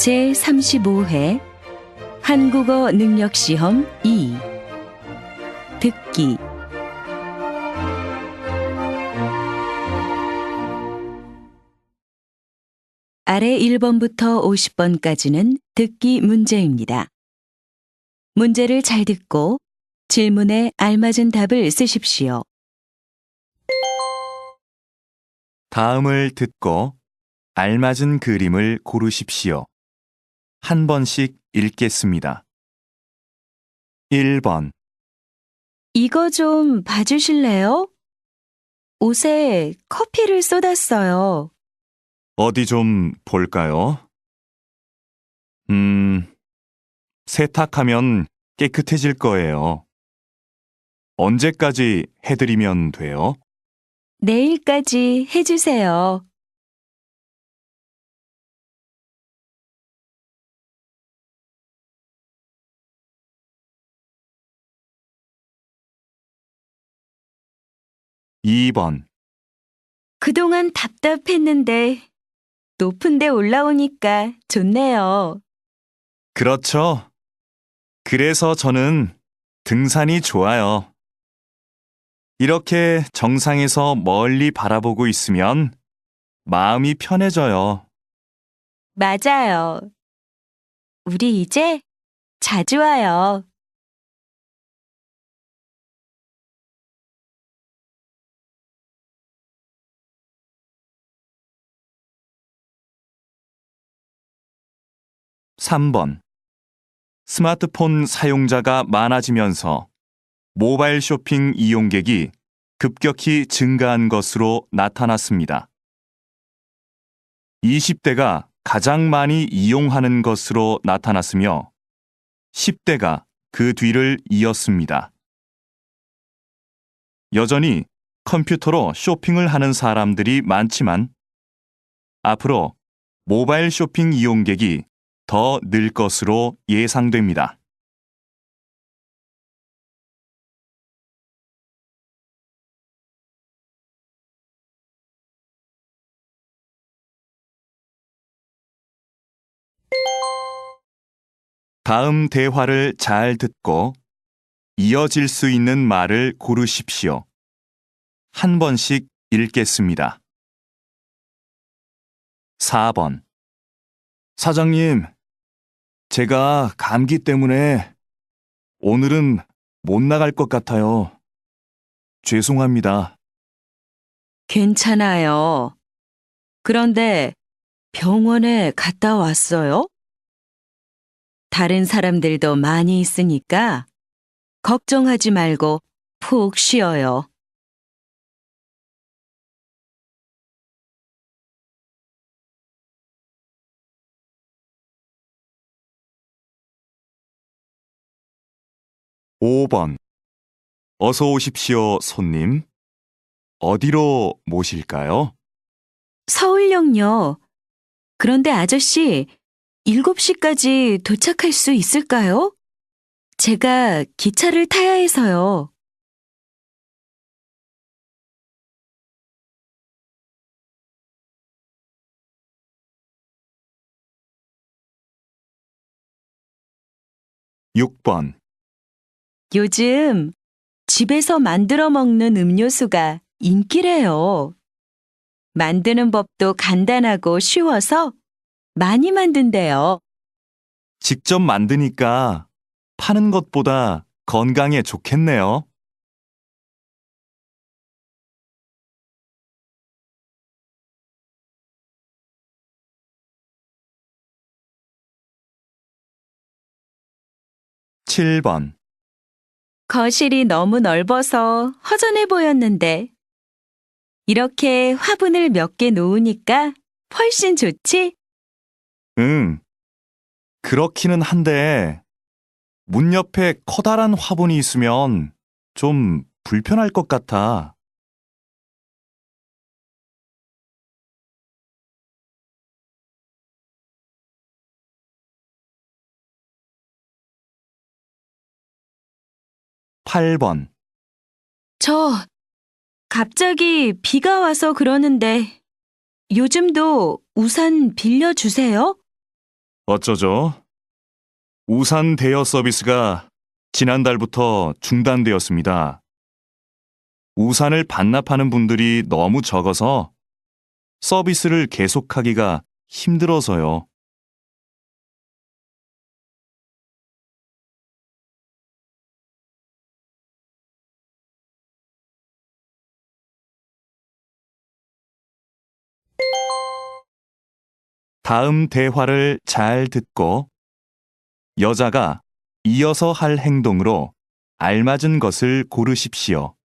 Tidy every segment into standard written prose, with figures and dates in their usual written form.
제35회 한국어 능력시험 2 듣기 아래 1번부터 50번까지는 듣기 문제입니다. 문제를 잘 듣고 질문에 알맞은 답을 쓰십시오. 다음을 듣고 알맞은 그림을 고르십시오. 한 번씩 읽겠습니다. 1번 이거 좀 봐주실래요? 옷에 커피를 쏟았어요. 어디 좀 볼까요? 세탁하면 깨끗해질 거예요. 언제까지 해드리면 돼요? 내일까지 해주세요. 2번 그동안 답답했는데 높은 데 올라오니까 좋네요. 그렇죠. 그래서 저는 등산이 좋아요. 이렇게 정상에서 멀리 바라보고 있으면 마음이 편해져요. 맞아요. 우리 이제 자주 와요. 3번 스마트폰 사용자가 많아지면서 모바일 쇼핑 이용객이 급격히 증가한 것으로 나타났습니다. 20대가 가장 많이 이용하는 것으로 나타났으며 10대가 그 뒤를 이었습니다. 여전히 컴퓨터로 쇼핑을 하는 사람들이 많지만 앞으로 모바일 쇼핑 이용객이 더 늘 것으로 예상됩니다. 다음 대화를 잘 듣고 이어질 수 있는 말을 고르십시오. 한 번씩 읽겠습니다. 4번 사장님, 제가 감기 때문에 오늘은 못 나갈 것 같아요. 죄송합니다. 괜찮아요. 그런데 병원에 갔다 왔어요? 다른 사람들도 많이 있으니까 걱정하지 말고 푹 쉬어요. 5번 어서 오십시오, 손님. 어디로 모실까요? 서울역요. 그런데 아저씨, 7시까지 도착할 수 있을까요? 제가 기차를 타야 해서요. 6번 요즘 집에서 만들어 먹는 음료수가 인기래요. 만드는 법도 간단하고 쉬워서 많이 만든대요. 직접 만드니까 파는 것보다 건강에 좋겠네요. 7번 거실이 너무 넓어서 허전해 보였는데 이렇게 화분을 몇 개 놓으니까 훨씬 좋지? 응, 그렇기는 한데 문 옆에 커다란 화분이 있으면 좀 불편할 것 같아. 8번 저 갑자기 비가 와서 그러는데 요즘도 우산 빌려주세요? 어쩌죠? 우산 대여 서비스가 지난달부터 중단되었습니다. 우산을 반납하는 분들이 너무 적어서 서비스를 계속하기가 힘들어서요. 다음 대화를 잘 듣고 여자가 이어서 할 행동으로 알맞은 것을 고르십시오.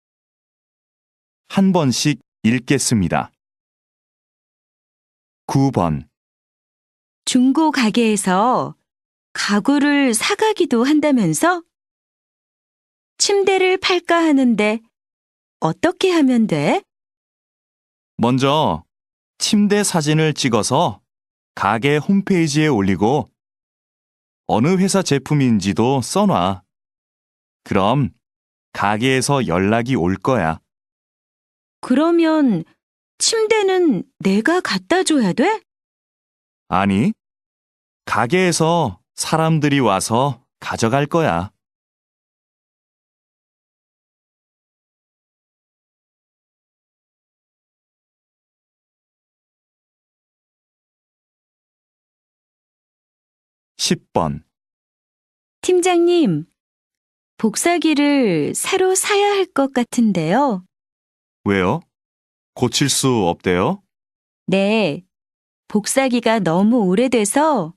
한 번씩 읽겠습니다. 9번. 중고 가게에서 가구를 사가기도 한다면서? 침대를 팔까 하는데 어떻게 하면 돼? 먼저 침대 사진을 찍어서 가게 홈페이지에 올리고 어느 회사 제품인지도 써놔. 그럼 가게에서 연락이 올 거야. 그러면 침대는 내가 갖다 줘야 돼? 아니, 가게에서 사람들이 와서 가져갈 거야. 10번. 팀장님, 복사기를 새로 사야 할 것 같은데요. 왜요? 고칠 수 없대요? 네, 복사기가 너무 오래돼서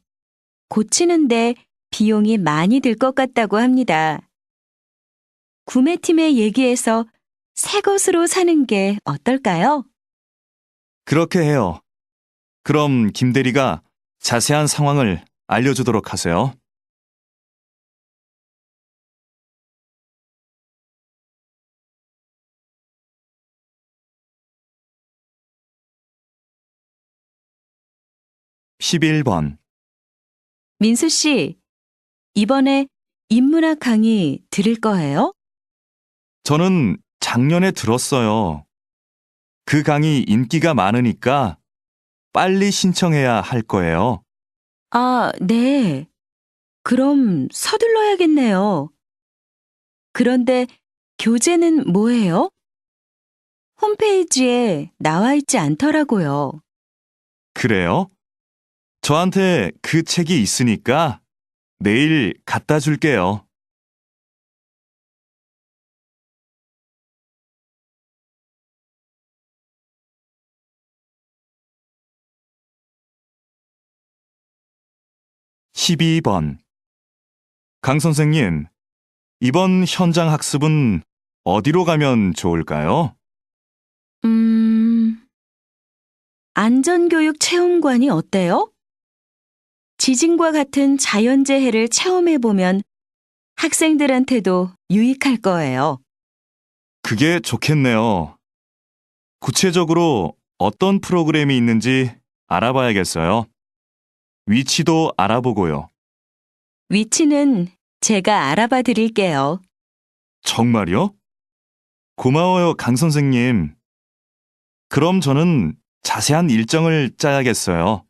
고치는데 비용이 많이 들 것 같다고 합니다. 구매팀에 얘기해서 새 것으로 사는 게 어떨까요? 그렇게 해요. 그럼 김 대리가 자세한 상황을 알려주도록 하세요. (11번) 민수 씨, 이번에 인문학 강의 들을 거예요? 저는 작년에 들었어요. 그 강의 인기가 많으니까 빨리 신청해야 할 거예요. 아, 네. 그럼 서둘러야겠네요. 그런데 교재는 뭐예요? 홈페이지에 나와 있지 않더라고요. 그래요? 저한테 그 책이 있으니까 내일 갖다 줄게요. 12번. 강 선생님, 이번 현장 학습은 어디로 가면 좋을까요? 안전교육 체험관이 어때요? 지진과 같은 자연재해를 체험해보면 학생들한테도 유익할 거예요. 그게 좋겠네요. 구체적으로 어떤 프로그램이 있는지 알아봐야겠어요. 위치도 알아보고요. 위치는 제가 알아봐 드릴게요. 정말요? 고마워요, 강 선생님. 그럼 저는 자세한 일정을 짜야겠어요.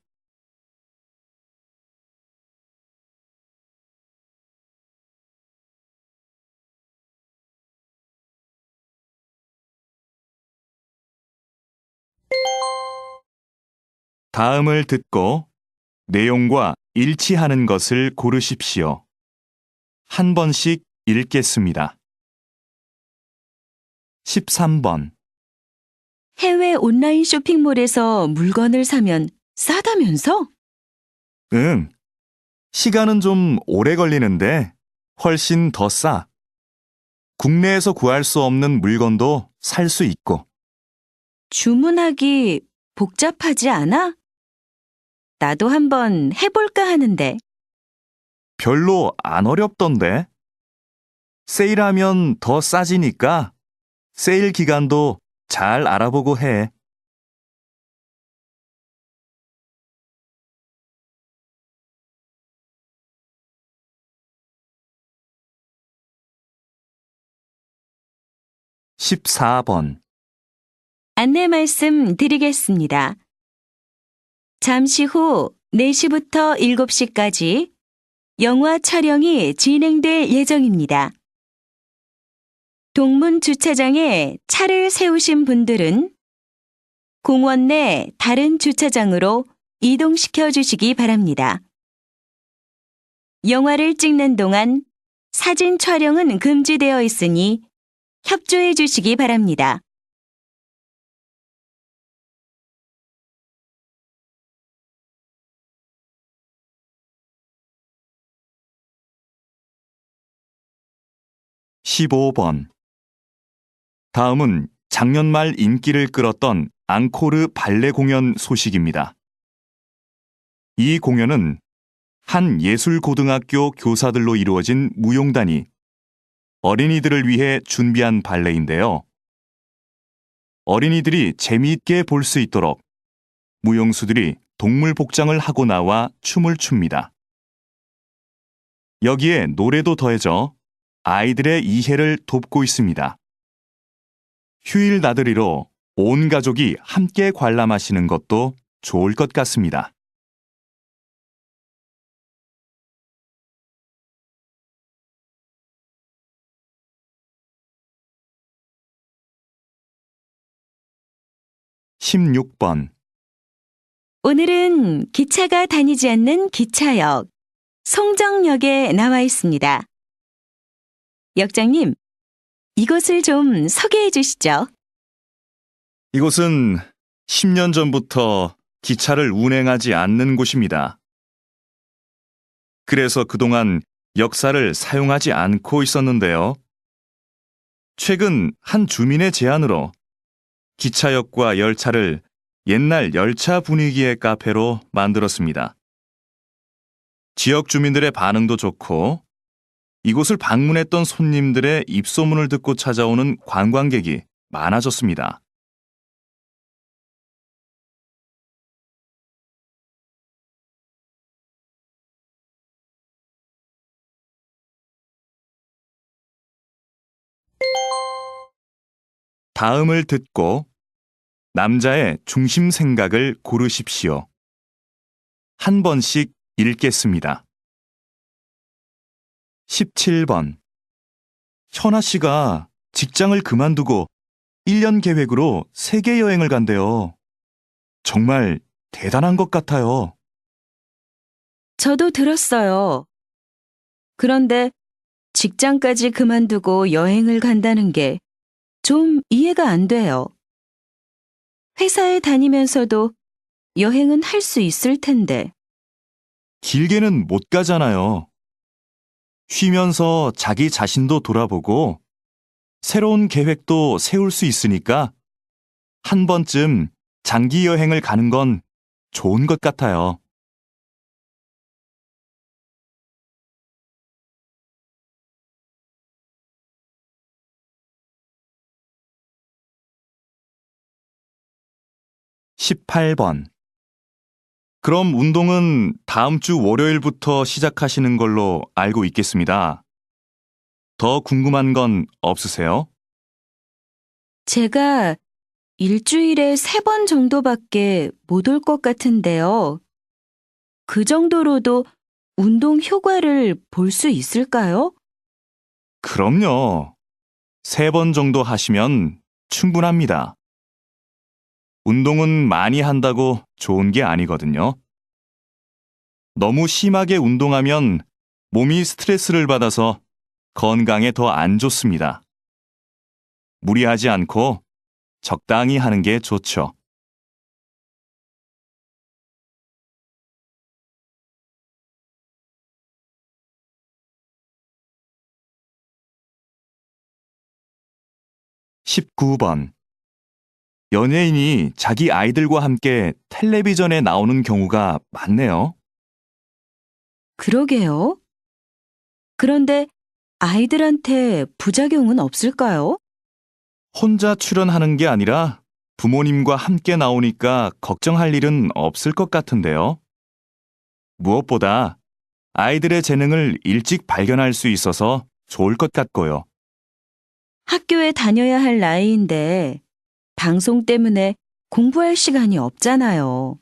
다음을 듣고 내용과 일치하는 것을 고르십시오. 한 번씩 읽겠습니다. 13번. 해외 온라인 쇼핑몰에서 물건을 사면 싸다면서? 응. 시간은 좀 오래 걸리는데 훨씬 더 싸. 국내에서 구할 수 없는 물건도 살 수 있고. 주문하기 복잡하지 않아? 나도 한번 해볼까 하는데. 별로 안 어렵던데. 세일하면 더 싸지니까 세일 기간도 잘 알아보고 해. 14번. 안내 말씀 드리겠습니다. 잠시 후 4시부터 7시까지 영화 촬영이 진행될 예정입니다. 동문 주차장에 차를 세우신 분들은 공원 내 다른 주차장으로 이동시켜 주시기 바랍니다. 영화를 찍는 동안 사진 촬영은 금지되어 있으니 협조해 주시기 바랍니다. (15번) 다음은 작년 말 인기를 끌었던 앙코르 발레 공연 소식입니다. 이 공연은 한 예술고등학교 교사들로 이루어진 무용단이 어린이들을 위해 준비한 발레인데요. 어린이들이 재미있게 볼 수 있도록 무용수들이 동물 복장을 하고 나와 춤을 춥니다. 여기에 노래도 더해져 아이들의 이해를 돕고 있습니다. 휴일 나들이로 온 가족이 함께 관람하시는 것도 좋을 것 같습니다. (16번) 오늘은 기차가 다니지 않는 기차역, 송정역에 나와 있습니다. 역장님, 이곳을 좀 소개해 주시죠. 이곳은 10년 전부터 기차를 운행하지 않는 곳입니다. 그래서 그동안 역사를 사용하지 않고 있었는데요. 최근 한 주민의 제안으로 기차역과 열차를 옛날 열차 분위기의 카페로 만들었습니다. 지역 주민들의 반응도 좋고 이곳을 방문했던 손님들의 입소문을 듣고 찾아오는 관광객이 많아졌습니다. 다음을 듣고 남자의 중심 생각을 고르십시오. 한 번씩 읽겠습니다. 17번. 현아 씨가 직장을 그만두고 1년 계획으로 세계 여행을 간대요. 정말 대단한 것 같아요. 저도 들었어요. 그런데 직장까지 그만두고 여행을 간다는 게 좀 이해가 안 돼요. 회사에 다니면서도 여행은 할 수 있을 텐데. 길게는 못 가잖아요. 쉬면서 자기 자신도 돌아보고 새로운 계획도 세울 수 있으니까 한 번쯤 장기 여행을 가는 건 좋은 것 같아요. (18번) 그럼 운동은 다음 주 월요일부터 시작하시는 걸로 알고 있겠습니다. 더 궁금한 건 없으세요? 제가 일주일에 3번 정도밖에 못 올 것 같은데요. 그 정도로도 운동 효과를 볼 수 있을까요? 그럼요. 3번 정도 하시면 충분합니다. 운동은 많이 한다고 좋은 게 아니거든요. 너무 심하게 운동하면 몸이 스트레스를 받아서 건강에 더 안 좋습니다. 무리하지 않고 적당히 하는 게 좋죠. (19번) 연예인이 자기 아이들과 함께 텔레비전에 나오는 경우가 많네요. 그러게요. 그런데 아이들한테 부작용은 없을까요? 혼자 출연하는 게 아니라 부모님과 함께 나오니까 걱정할 일은 없을 것 같은데요. 무엇보다 아이들의 재능을 일찍 발견할 수 있어서 좋을 것 같고요. 학교에 다녀야 할 나이인데 방송 때문에 공부할 시간이 없잖아요.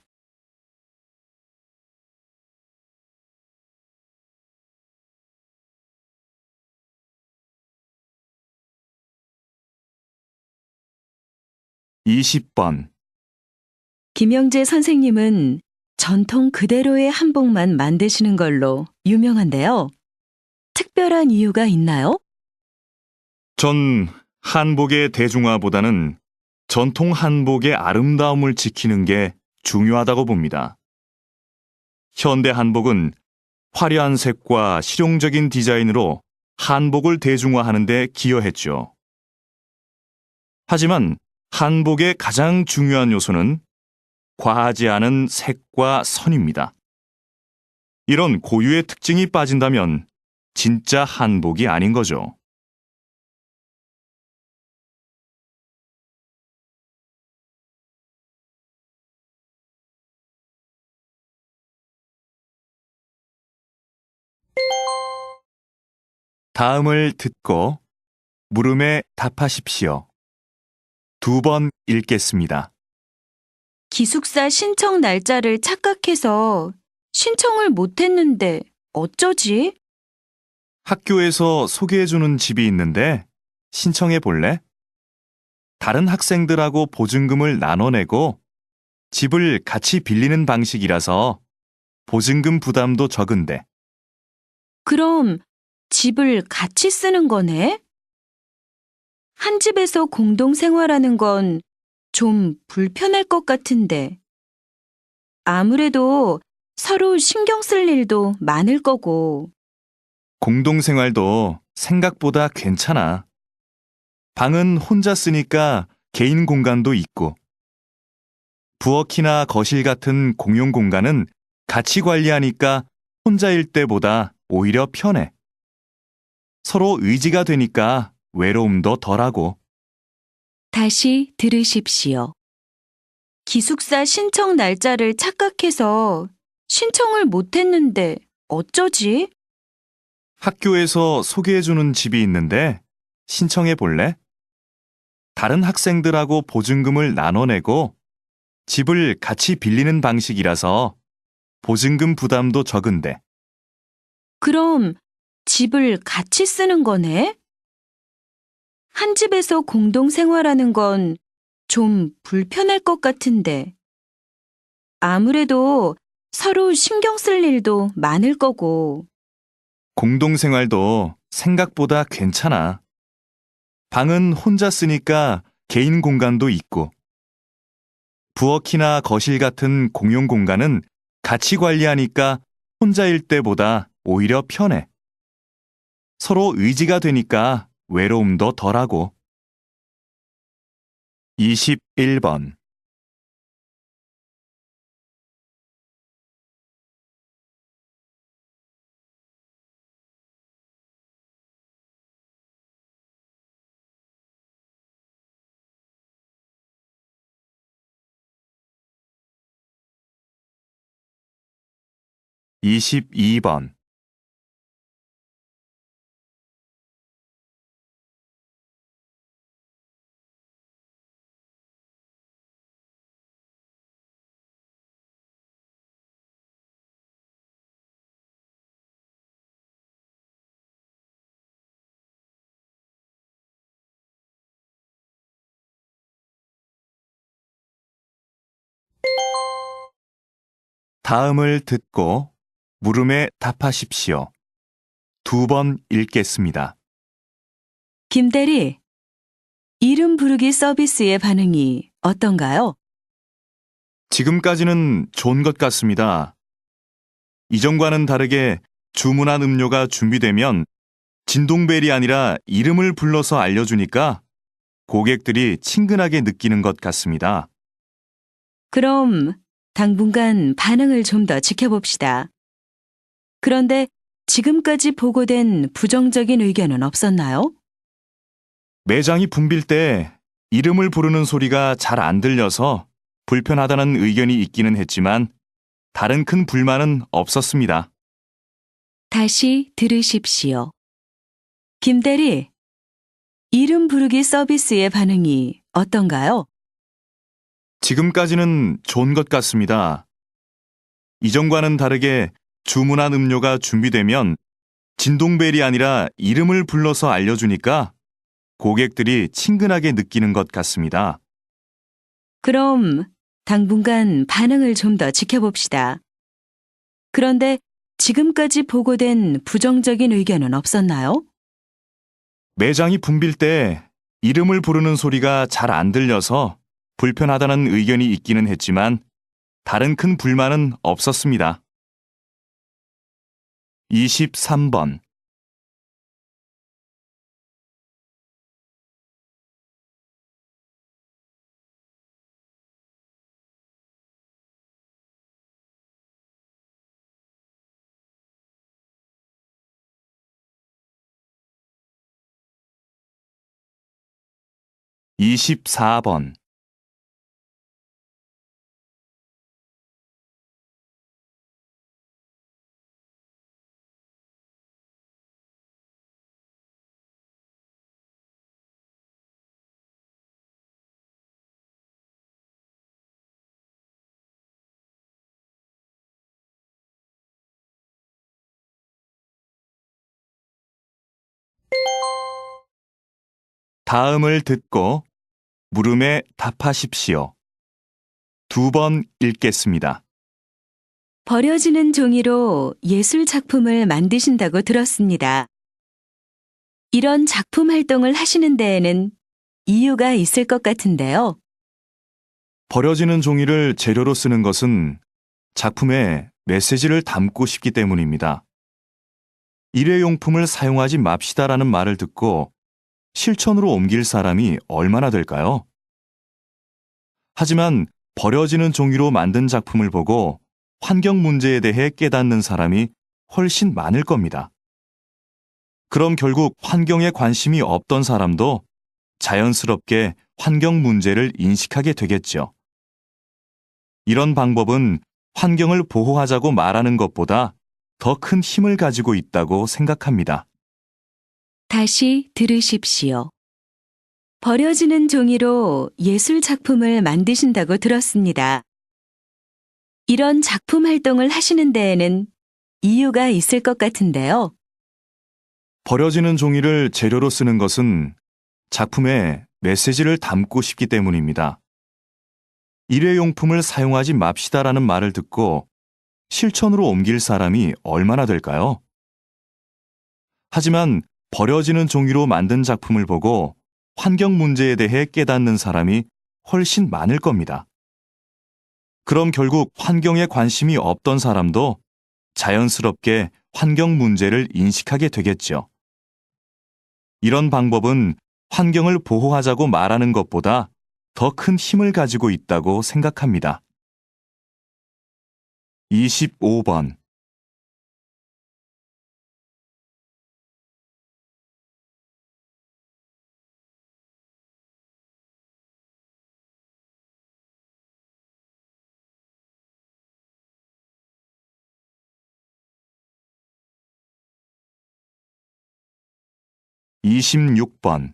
20번. 김영재 선생님은 전통 그대로의 한복만 만드시는 걸로 유명한데요. 특별한 이유가 있나요? 전 한복의 대중화보다는 전통 한복의 아름다움을 지키는 게 중요하다고 봅니다. 현대 한복은 화려한 색과 실용적인 디자인으로 한복을 대중화하는 데 기여했죠. 하지만 한복의 가장 중요한 요소는 과하지 않은 색과 선입니다. 이런 고유의 특징이 빠진다면 진짜 한복이 아닌 거죠. 다음을 듣고 물음에 답하십시오. 2번 읽겠습니다. 기숙사 신청 날짜를 착각해서 신청을 못했는데 어쩌지? 학교에서 소개해주는 집이 있는데 신청해 볼래? 다른 학생들하고 보증금을 나눠내고 집을 같이 빌리는 방식이라서 보증금 부담도 적은데. 그럼 집을 같이 쓰는 거네? 한 집에서 공동 생활하는 건 좀 불편할 것 같은데. 아무래도 서로 신경 쓸 일도 많을 거고. 공동생활도 생각보다 괜찮아. 방은 혼자 쓰니까 개인 공간도 있고. 부엌이나 거실 같은 공용 공간은 같이 관리하니까 혼자일 때보다 오히려 편해. 서로 의지가 되니까 외로움도 덜하고. 다시 들으십시오. 기숙사 신청 날짜를 착각해서 신청을 못했는데 어쩌지? 학교에서 소개해주는 집이 있는데 신청해 볼래? 다른 학생들하고 보증금을 나눠내고 집을 같이 빌리는 방식이라서 보증금 부담도 적은데. 그럼 집을 같이 쓰는 거네? 한 집에서 공동 생활하는 건 좀 불편할 것 같은데. 아무래도 서로 신경 쓸 일도 많을 거고. 공동생활도 생각보다 괜찮아. 방은 혼자 쓰니까 개인 공간도 있고. 부엌이나 거실 같은 공용 공간은 같이 관리하니까 혼자일 때보다 오히려 편해. 서로 의지가 되니까 외로움도 덜하고. 21번. 이십이 번. 다음을 듣고 물음에 답하십시오. 2번 읽겠습니다. 김대리, 이름 부르기 서비스의 반응이 어떤가요? 지금까지는 좋은 것 같습니다. 이전과는 다르게 주문한 음료가 준비되면 진동벨이 아니라 이름을 불러서 알려주니까 고객들이 친근하게 느끼는 것 같습니다. 그럼 당분간 반응을 좀 더 지켜봅시다. 그런데 지금까지 보고된 부정적인 의견은 없었나요? 매장이 붐빌 때 이름을 부르는 소리가 잘 안 들려서 불편하다는 의견이 있기는 했지만 다른 큰 불만은 없었습니다. 다시 들으십시오. 김대리, 이름 부르기 서비스의 반응이 어떤가요? 지금까지는 좋은 것 같습니다. 이전과는 다르게 주문한 음료가 준비되면 진동벨이 아니라 이름을 불러서 알려주니까 고객들이 친근하게 느끼는 것 같습니다. 그럼 당분간 반응을 좀 더 지켜봅시다. 그런데 지금까지 보고된 부정적인 의견은 없었나요? 매장이 붐빌 때 이름을 부르는 소리가 잘 안 들려서 불편하다는 의견이 있기는 했지만 다른 큰 불만은 없었습니다. 23번. 24번. '다음을 듣고 물음에 답하십시오. 2번 읽겠습니다. 버려지는 종이로 예술 작품을 만드신다고 들었습니다. 이런 작품 활동을 하시는 데에는 이유가 있을 것 같은데요. 버려지는 종이를 재료로 쓰는 것은 작품에 메시지를 담고 싶기 때문입니다. 일회용품을 사용하지 맙시다라는 말을 듣고 실천으로 옮길 사람이 얼마나 될까요? 하지만 버려지는 종이로 만든 작품을 보고 환경 문제에 대해 깨닫는 사람이 훨씬 많을 겁니다. 그럼 결국 환경에 관심이 없던 사람도 자연스럽게 환경 문제를 인식하게 되겠죠. 이런 방법은 환경을 보호하자고 말하는 것보다 더 큰 힘을 가지고 있다고 생각합니다. 다시 들으십시오. 버려지는 종이로 예술 작품을 만드신다고 들었습니다. 이런 작품 활동을 하시는 데에는 이유가 있을 것 같은데요. 버려지는 종이를 재료로 쓰는 것은 작품에 메시지를 담고 싶기 때문입니다. 일회용품을 사용하지 맙시다라는 말을 듣고 실천으로 옮길 사람이 얼마나 될까요? 하지만 버려지는 종이로 만든 작품을 보고 환경 문제에 대해 깨닫는 사람이 훨씬 많을 겁니다. 그럼 결국 환경에 관심이 없던 사람도 자연스럽게 환경 문제를 인식하게 되겠죠. 이런 방법은 환경을 보호하자고 말하는 것보다 더 큰 힘을 가지고 있다고 생각합니다. 25번. 26번.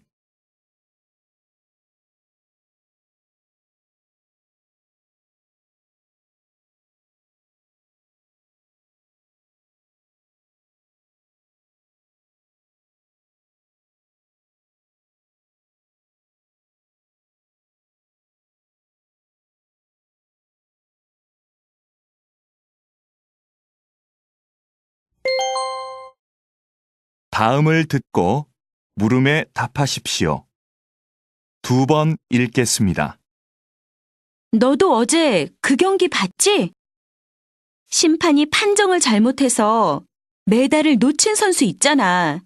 '다음을 듣고 물음에 답하십시오. 2번 읽겠습니다. 너도 어제 그 경기 봤지? 심판이 판정을 잘못해서 메달을 놓친 선수 있잖아.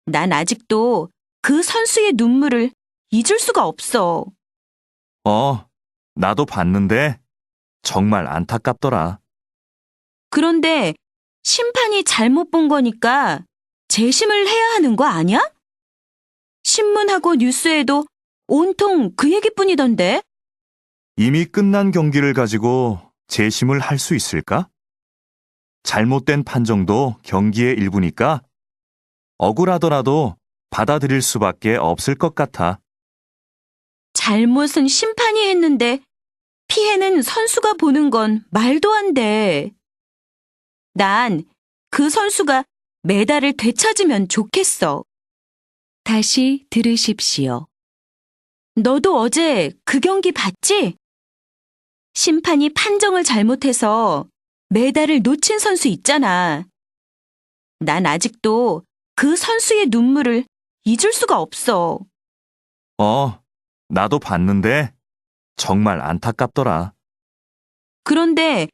난 아직도 그 선수의 눈물을 잊을 수가 없어. 나도 봤는데 정말 안타깝더라. 그런데 심판이 잘못 본 거니까 재심을 해야 하는 거 아니야? 신문하고 뉴스에도 온통 그 얘기뿐이던데. 이미 끝난 경기를 가지고 재심을 할 수 있을까? 잘못된 판정도 경기의 일부니까 억울하더라도 받아들일 수밖에 없을 것 같아. 잘못은 심판이 했는데 피해는 선수가 보는 건 말도 안 돼. 난 그 선수가 메달을 되찾으면 좋겠어. 다시 들으십시오. 너도 어제 그 경기 봤지? 심판이 판정을 잘못해서 메달을 놓친 선수 있잖아. 난 아직도 그 선수의 눈물을 잊을 수가 없어. 나도 봤는데 정말 안타깝더라. 그런데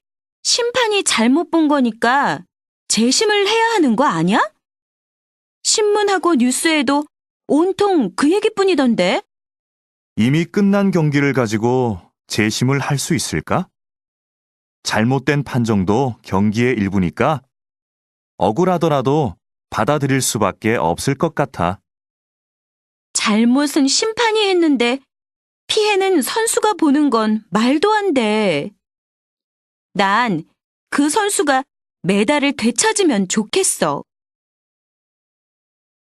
심판이 잘못 본 거니까 재심을 해야 하는 거 아니야? 신문하고 뉴스에도 온통 그 얘기뿐이던데. 이미 끝난 경기를 가지고 재심을 할 수 있을까? 잘못된 판정도 경기의 일부니까 억울하더라도 받아들일 수밖에 없을 것 같아. 잘못은 심판이 했는데 피해는 선수가 보는 건 말도 안 돼. 난 그 선수가 메달을 되찾으면 좋겠어.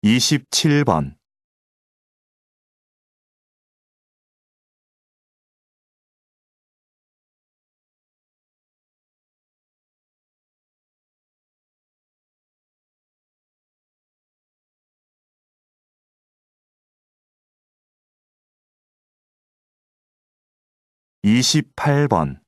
27번. 28번.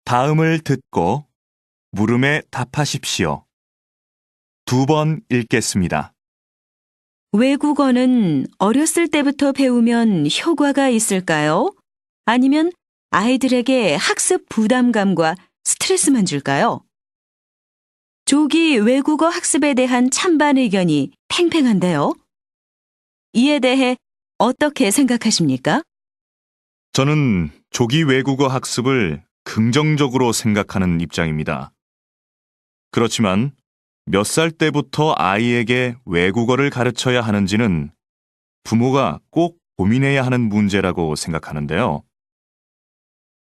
'다음을 듣고 물음에 답하십시오. 2번 읽겠습니다. 외국어는 어렸을 때부터 배우면 효과가 있을까요? 아니면 아이들에게 학습 부담감과 스트레스만 줄까요? 조기 외국어 학습에 대한 찬반 의견이 팽팽한데요. 이에 대해 어떻게 생각하십니까? 저는 조기 외국어 학습을 긍정적으로 생각하는 입장입니다. 그렇지만 몇 살 때부터 아이에게 외국어를 가르쳐야 하는지는 부모가 꼭 고민해야 하는 문제라고 생각하는데요.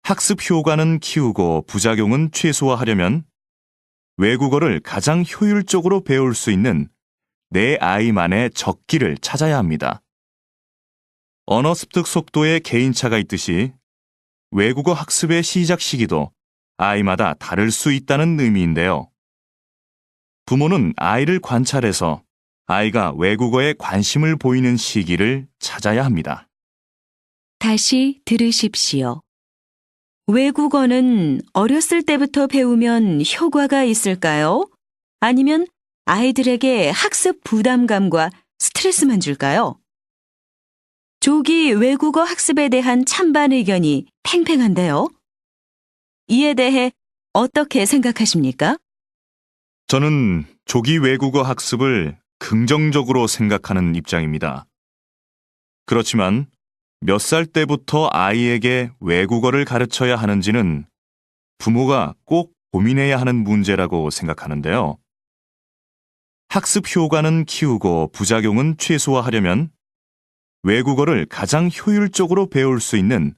학습 효과는 키우고 부작용은 최소화하려면 외국어를 가장 효율적으로 배울 수 있는 내 아이만의 적기를 찾아야 합니다. 언어 습득 속도에 개인차가 있듯이 외국어 학습의 시작 시기도 아이마다 다를 수 있다는 의미인데요. 부모는 아이를 관찰해서 아이가 외국어에 관심을 보이는 시기를 찾아야 합니다. 다시 들으십시오. 외국어는 어렸을 때부터 배우면 효과가 있을까요? 아니면 아이들에게 학습 부담감과 스트레스만 줄까요? 조기 외국어 학습에 대한 찬반 의견이 팽팽한데요. 이에 대해 어떻게 생각하십니까? 저는 조기 외국어 학습을 긍정적으로 생각하는 입장입니다. 그렇지만 몇 살 때부터 아이에게 외국어를 가르쳐야 하는지는 부모가 꼭 고민해야 하는 문제라고 생각하는데요. 학습 효과는 키우고 부작용은 최소화하려면 외국어를 가장 효율적으로 배울 수 있는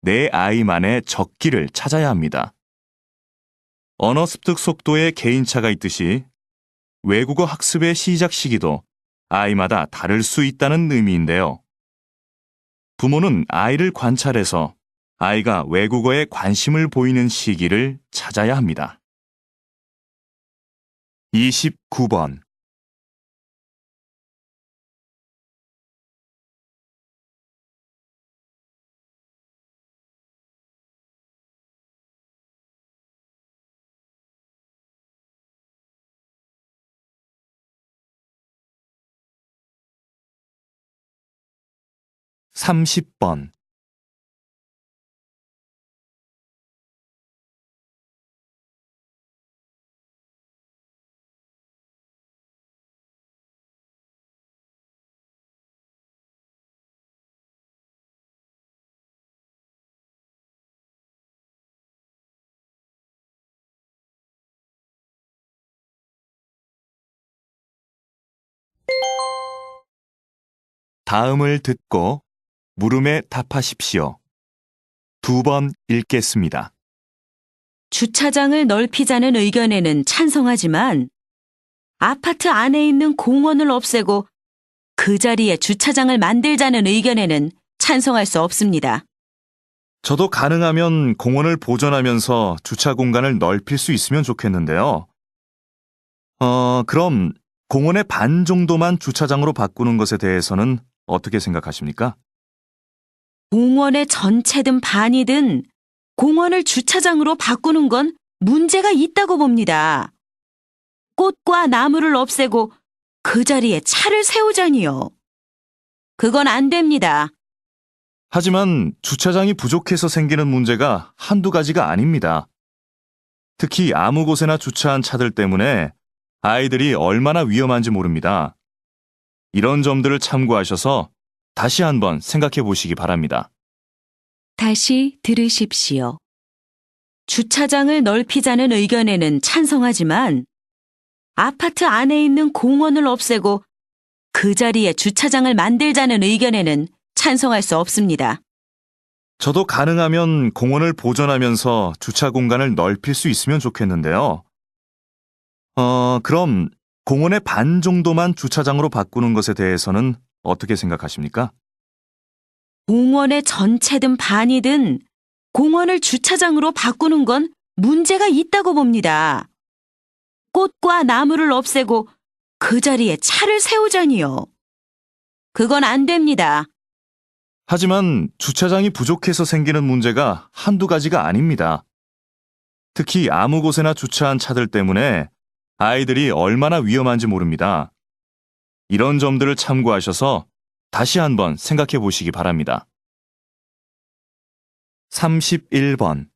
내 아이만의 적기를 찾아야 합니다. 언어 습득 속도에 개인차가 있듯이 외국어 학습의 시작 시기도 아이마다 다를 수 있다는 의미인데요. 부모는 아이를 관찰해서 아이가 외국어에 관심을 보이는 시기를 찾아야 합니다. 29번. 30번. '다음을 듣고 물음에 답하십시오. 2번 읽겠습니다. 주차장을 넓히자는 의견에는 찬성하지만 아파트 안에 있는 공원을 없애고 그 자리에 주차장을 만들자는 의견에는 찬성할 수 없습니다. 저도 가능하면 공원을 보존하면서 주차 공간을 넓힐 수 있으면 좋겠는데요. 그럼 공원의 반 정도만 주차장으로 바꾸는 것에 대해서는 어떻게 생각하십니까? 공원의 전체든 반이든 공원을 주차장으로 바꾸는 건 문제가 있다고 봅니다. 꽃과 나무를 없애고 그 자리에 차를 세우자니요. 그건 안 됩니다. 하지만 주차장이 부족해서 생기는 문제가 한두 가지가 아닙니다. 특히 아무 곳에나 주차한 차들 때문에 아이들이 얼마나 위험한지 모릅니다. 이런 점들을 참고하셔서 다시 한번 생각해 보시기 바랍니다. 다시 들으십시오. 주차장을 넓히자는 의견에는 찬성하지만 아파트 안에 있는 공원을 없애고 그 자리에 주차장을 만들자는 의견에는 찬성할 수 없습니다. 저도 가능하면 공원을 보존하면서 주차 공간을 넓힐 수 있으면 좋겠는데요. 그럼 공원의 반 정도만 주차장으로 바꾸는 것에 대해서는 어떻게 생각하십니까? 공원의 전체든 반이든 공원을 주차장으로 바꾸는 건 문제가 있다고 봅니다. 꽃과 나무를 없애고 그 자리에 차를 세우자니요. 그건 안 됩니다. 하지만 주차장이 부족해서 생기는 문제가 한두 가지가 아닙니다. 특히 아무 곳에나 주차한 차들 때문에 아이들이 얼마나 위험한지 모릅니다. 이런 점들을 참고하셔서 다시 한번 생각해 보시기 바랍니다. 31번.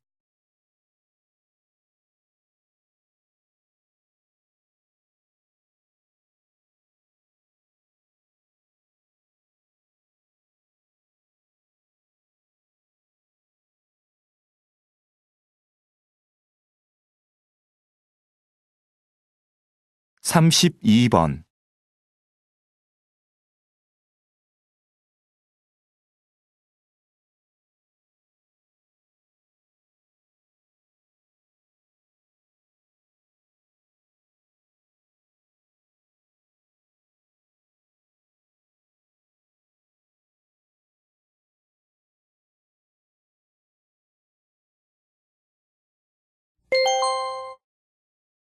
삼십이 번.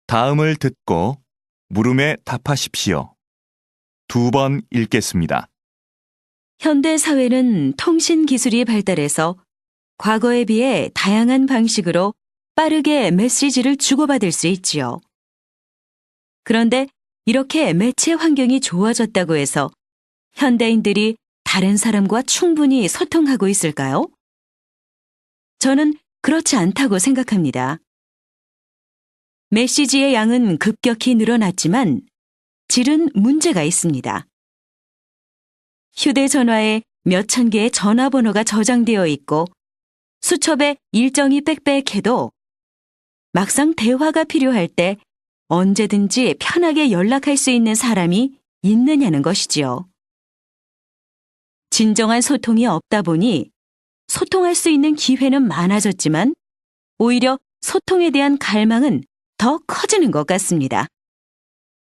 다음을 듣고 물음에 답하십시오. 2번 읽겠습니다. 현대 사회는 통신 기술이 발달해서 과거에 비해 다양한 방식으로 빠르게 메시지를 주고받을 수 있지요. 그런데 이렇게 매체 환경이 좋아졌다고 해서 현대인들이 다른 사람과 충분히 소통하고 있을까요? 저는 그렇지 않다고 생각합니다. 메시지의 양은 급격히 늘어났지만 질은 문제가 있습니다. 휴대전화에 몇천 개의 전화번호가 저장되어 있고 수첩에 일정이 빽빽해도 막상 대화가 필요할 때 언제든지 편하게 연락할 수 있는 사람이 있느냐는 것이지요. 진정한 소통이 없다 보니 소통할 수 있는 기회는 많아졌지만 오히려 소통에 대한 갈망은 더 커지는 것 같습니다.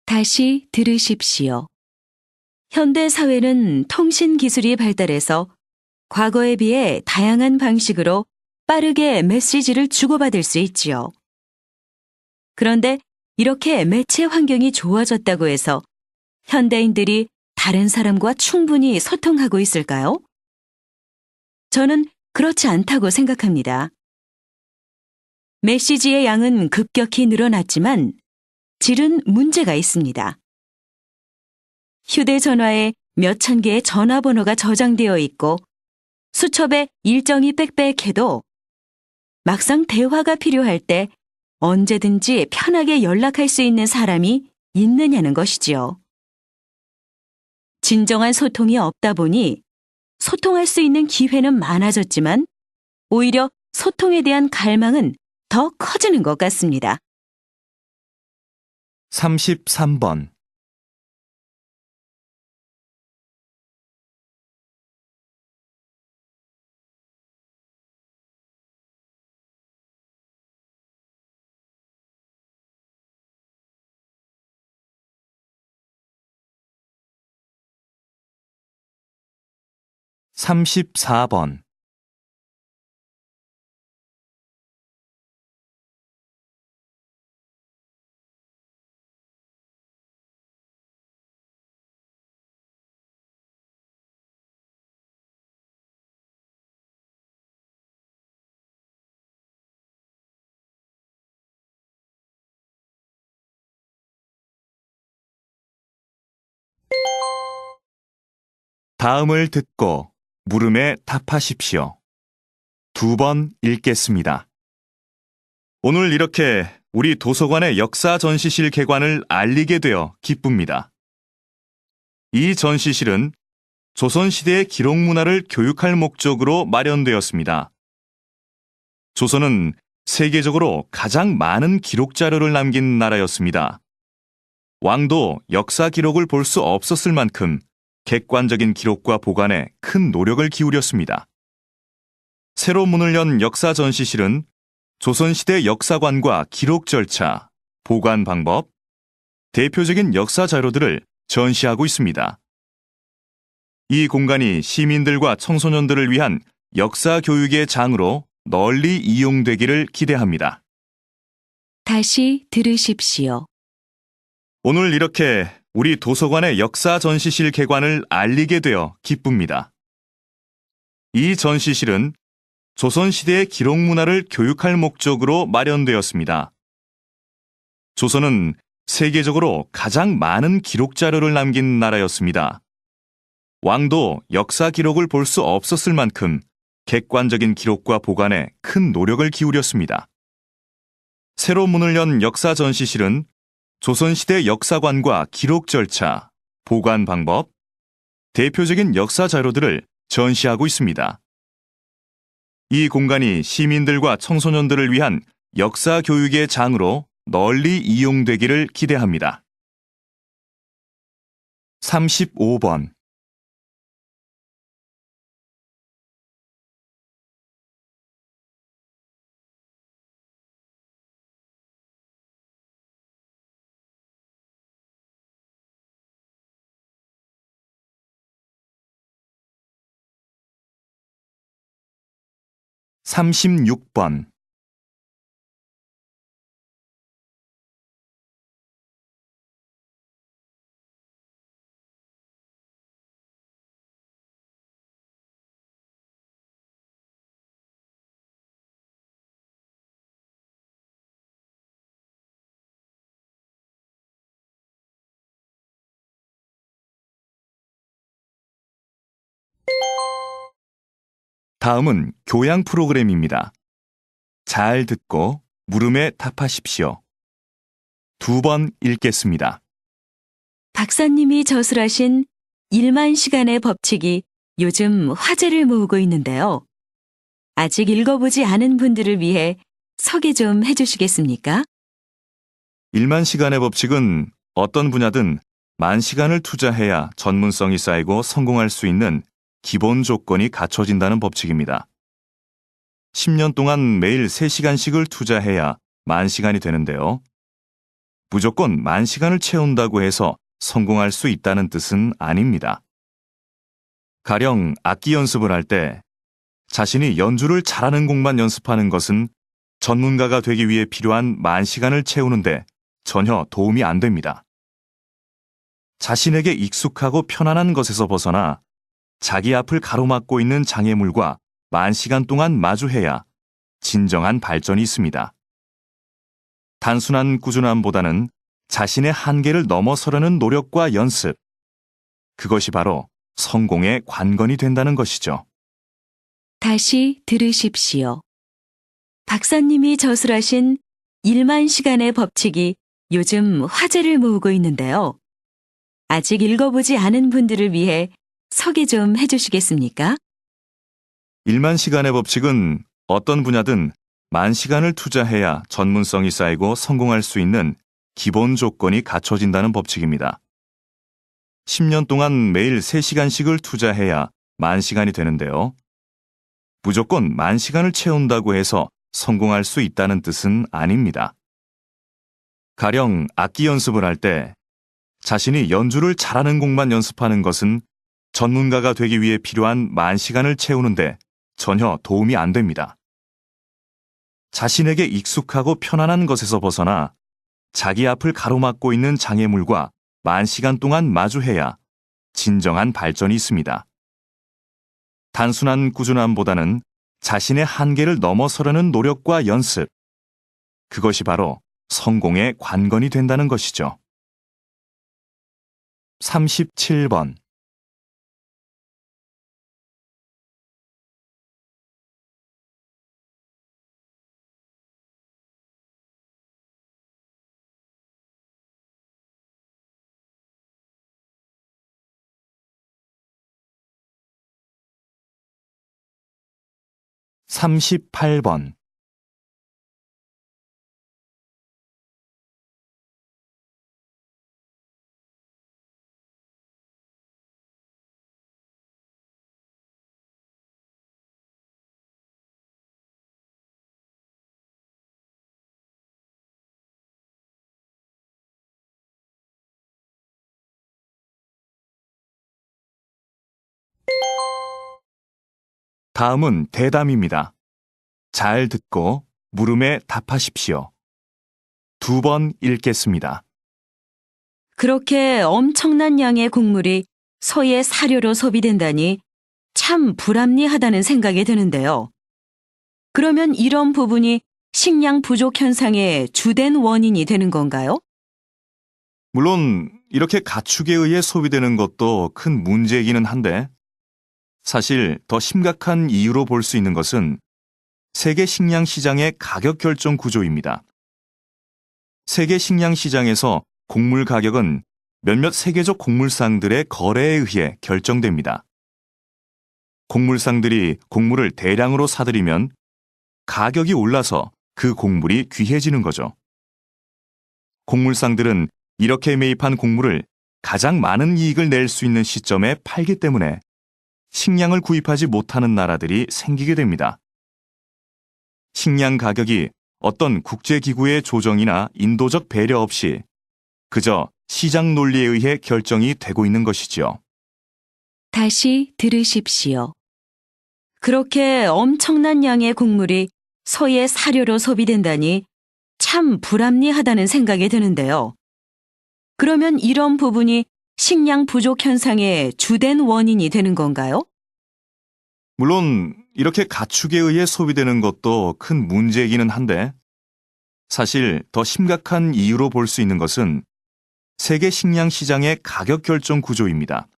다시 들으십시오. 현대 사회는 통신 기술이 발달해서 과거에 비해 다양한 방식으로 빠르게 메시지를 주고받을 수 있지요. 그런데 이렇게 매체 환경이 좋아졌다고 해서 현대인들이 다른 사람과 충분히 소통하고 있을까요? 저는 그렇지 않다고 생각합니다. 메시지의 양은 급격히 늘어났지만 질은 문제가 있습니다. 휴대전화에 몇천 개의 전화번호가 저장되어 있고 수첩에 일정이 빽빽해도 막상 대화가 필요할 때 언제든지 편하게 연락할 수 있는 사람이 있느냐는 것이지요. 진정한 소통이 없다 보니 소통할 수 있는 기회는 많아졌지만 오히려 소통에 대한 갈망은 더 커지는 것 같습니다. 33번. 34번. 다음을 듣고 물음에 답하십시오. 2번 읽겠습니다. 오늘 이렇게 우리 도서관의 역사 전시실 개관을 알리게 되어 기쁩니다. 이 전시실은 조선시대의 기록 문화를 교육할 목적으로 마련되었습니다. 조선은 세계적으로 가장 많은 기록 자료를 남긴 나라였습니다. 왕도 역사 기록을 볼 수 없었을 만큼 객관적인 기록과 보관에 큰 노력을 기울였습니다. 새로 문을 연 역사 전시실은 조선시대 역사관과 기록 절차, 보관 방법, 대표적인 역사 자료들을 전시하고 있습니다. 이 공간이 시민들과 청소년들을 위한 역사 교육의 장으로 널리 이용되기를 기대합니다. 다시 들으십시오. 오늘 이렇게 우리 도서관의 역사 전시실 개관을 알리게 되어 기쁩니다. 이 전시실은 조선시대의 기록 문화를 교육할 목적으로 마련되었습니다. 조선은 세계적으로 가장 많은 기록 자료를 남긴 나라였습니다. 왕도 역사 기록을 볼 수 없었을 만큼 객관적인 기록과 보관에 큰 노력을 기울였습니다. 새로 문을 연 역사 전시실은 조선시대 역사관과 기록 절차, 보관 방법, 대표적인 역사 자료들을 전시하고 있습니다. 이 공간이 시민들과 청소년들을 위한 역사 교육의 장으로 널리 이용되기를 기대합니다. 35번. 삼십육 번. 다음은 교양 프로그램입니다. 잘 듣고 물음에 답하십시오. 2번 읽겠습니다. 박사님이 저술하신 1만 시간의 법칙이 요즘 화제를 모으고 있는데요. 아직 읽어보지 않은 분들을 위해 소개 좀 해주시겠습니까? 1만 시간의 법칙은 어떤 분야든 만 시간을 투자해야 전문성이 쌓이고 성공할 수 있는 기본 조건이 갖춰진다는 법칙입니다. 10년 동안 매일 3시간씩을 투자해야 만 시간이 되는데요. 무조건 만 시간을 채운다고 해서 성공할 수 있다는 뜻은 아닙니다. 가령 악기 연습을 할 때 자신이 연주를 잘하는 곡만 연습하는 것은 전문가가 되기 위해 필요한 만 시간을 채우는데 전혀 도움이 안 됩니다. 자신에게 익숙하고 편안한 것에서 벗어나 자기 앞을 가로막고 있는 장애물과 만 시간 동안 마주해야 진정한 발전이 있습니다. 단순한 꾸준함보다는 자신의 한계를 넘어서려는 노력과 연습, 그것이 바로 성공의 관건이 된다는 것이죠. 다시 들으십시오. 박사님이 저술하신 1만 시간의 법칙이 요즘 화제를 모으고 있는데요. 아직 읽어보지 않은 분들을 위해 소개 좀 해주시겠습니까? 1만 시간의 법칙은 어떤 분야든 만 시간을 투자해야 전문성이 쌓이고 성공할 수 있는 기본 조건이 갖춰진다는 법칙입니다. 10년 동안 매일 3시간씩을 투자해야 만 시간이 되는데요. 무조건 만 시간을 채운다고 해서 성공할 수 있다는 뜻은 아닙니다. 가령 악기 연습을 할 때 자신이 연주를 잘하는 곡만 연습하는 것은 전문가가 되기 위해 필요한 만 시간을 채우는데 전혀 도움이 안 됩니다. 자신에게 익숙하고 편안한 것에서 벗어나 자기 앞을 가로막고 있는 장애물과 만 시간 동안 마주해야 진정한 발전이 있습니다. 단순한 꾸준함보다는 자신의 한계를 넘어서려는 노력과 연습, 그것이 바로 성공의 관건이 된다는 것이죠. 37번. 삼십팔 번. 다음은 대담입니다. 잘 듣고 물음에 답하십시오. 2번 읽겠습니다. 그렇게 엄청난 양의 곡물이 소의 사료로 소비된다니 참 불합리하다는 생각이 드는데요. 그러면 이런 부분이 식량 부족 현상의 주된 원인이 되는 건가요? 물론 이렇게 가축에 의해 소비되는 것도 큰 문제이기는 한데 사실 더 심각한 이유로 볼 수 있는 것은 세계 식량 시장의 가격 결정 구조입니다. 세계 식량 시장에서 곡물 가격은 몇몇 세계적 곡물상들의 거래에 의해 결정됩니다. 곡물상들이 곡물을 대량으로 사들이면 가격이 올라서 그 곡물이 귀해지는 거죠. 곡물상들은 이렇게 매입한 곡물을 가장 많은 이익을 낼 수 있는 시점에 팔기 때문에 식량을 구입하지 못하는 나라들이 생기게 됩니다. 식량 가격이 어떤 국제기구의 조정이나 인도적 배려 없이 그저 시장 논리에 의해 결정이 되고 있는 것이지요. 다시 들으십시오. 그렇게 엄청난 양의 곡물이 소의 사료로 소비된다니 참 불합리하다는 생각이 드는데요. 그러면 이런 부분이 식량 부족 현상의 주된 원인이 되는 건가요? 물론 이렇게 가축에 의해 소비되는 것도 큰 문제이기는 한데 사실 더 심각한 이유로 볼 수 있는 것은 세계 식량 시장의 가격 결정 구조입니다.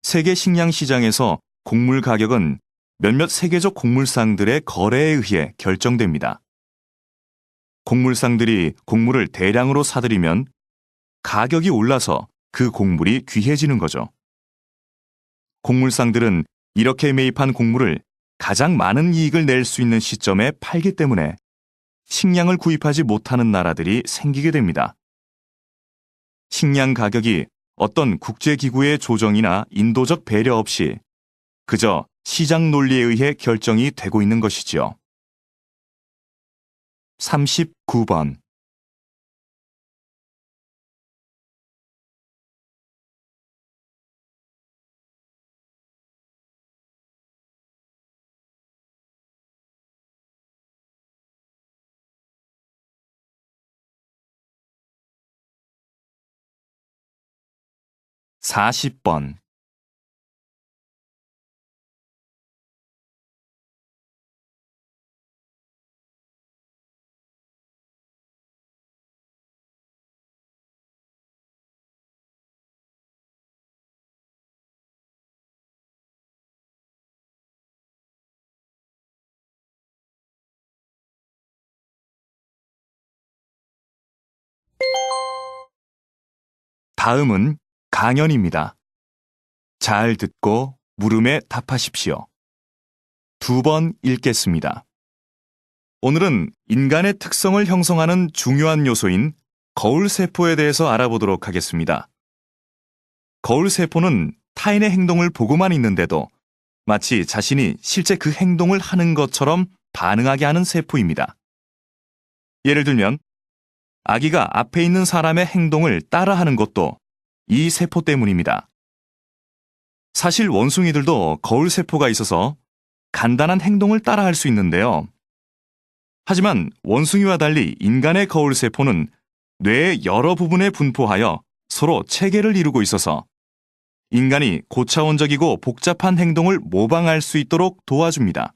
세계 식량 시장에서 곡물 가격은 몇몇 세계적 곡물상들의 거래에 의해 결정됩니다. 곡물상들이 곡물을 대량으로 사들이면 가격이 올라서 그 곡물이 귀해지는 거죠. 곡물상들은 이렇게 매입한 곡물을 가장 많은 이익을 낼 수 있는 시점에 팔기 때문에 식량을 구입하지 못하는 나라들이 생기게 됩니다. 식량 가격이 어떤 국제기구의 조정이나 인도적 배려 없이 그저 시장 논리에 의해 결정이 되고 있는 것이지요. 39번. 사십 번. 다음은 강연입니다. 잘 듣고 물음에 답하십시오. 2번 읽겠습니다. 오늘은 인간의 특성을 형성하는 중요한 요소인 거울세포에 대해서 알아보도록 하겠습니다. 거울세포는 타인의 행동을 보고만 있는데도 마치 자신이 실제 그 행동을 하는 것처럼 반응하게 하는 세포입니다. 예를 들면 아기가 앞에 있는 사람의 행동을 따라하는 것도 이 세포 때문입니다. 사실 원숭이들도 거울 세포가 있어서 간단한 행동을 따라할 수 있는데요. 하지만 원숭이와 달리 인간의 거울 세포는 뇌의 여러 부분에 분포하여 서로 체계를 이루고 있어서 인간이 고차원적이고 복잡한 행동을 모방할 수 있도록 도와줍니다.